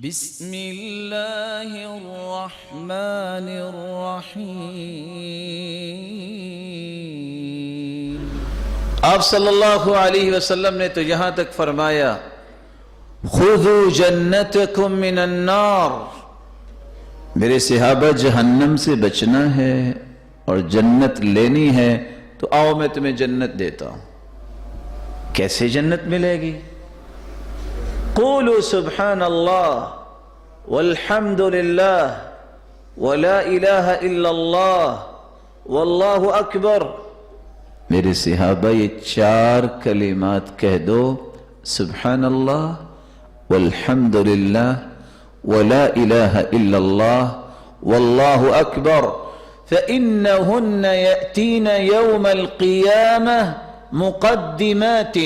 بسم اللہ الرحمن الرحیم۔ آپ صلی اللہ علیہ وسلم نے تو یہاں تک فرمایا خذوا جنتکم من النار، میرے صحابہ جہنم سے بچنا ہے اور جنت لینی ہے تو آؤ میں تمہیں جنت دیتا ہوں۔ کیسے جنت ملے گی؟ قولوا سبحان اللہ والحمد للہ ولا الہ الا اللہ واللہ اکبر۔ میرے صحابہ یہ چار کلمات کہہ دو، سبحان اللہ والحمد للہ ولا الہ الا اللہ واللہ اکبر، فإنہن یأتین یوم القیامہ مقدمات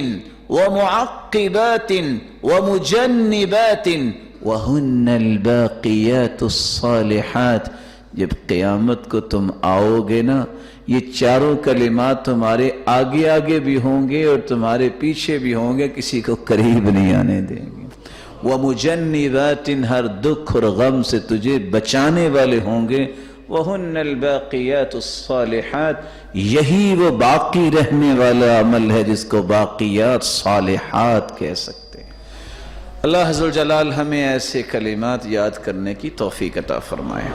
ومعقبات ومجنبات وہن الباقیات الصالحات۔ جب قیامت کو تم آؤ گے نا، یہ چاروں کلمات تمہارے آگے آگے بھی ہوں گے اور تمہارے پیچھے بھی ہوں گے، کسی کو قریب نہیں آنے دیں گے۔ ومجنبات، ہر دکھ اور غم سے تجھے بچانے والے ہوں گے۔ وہن الباقیات الصالحات، یہی وہ باقی رہنے والا عمل ہے جس کو باقیات صالحات کہہ سکتے ہیں۔ اللہ عز و جلال ہمیں ایسے کلمات یاد کرنے کی توفیق عطا فرمائے۔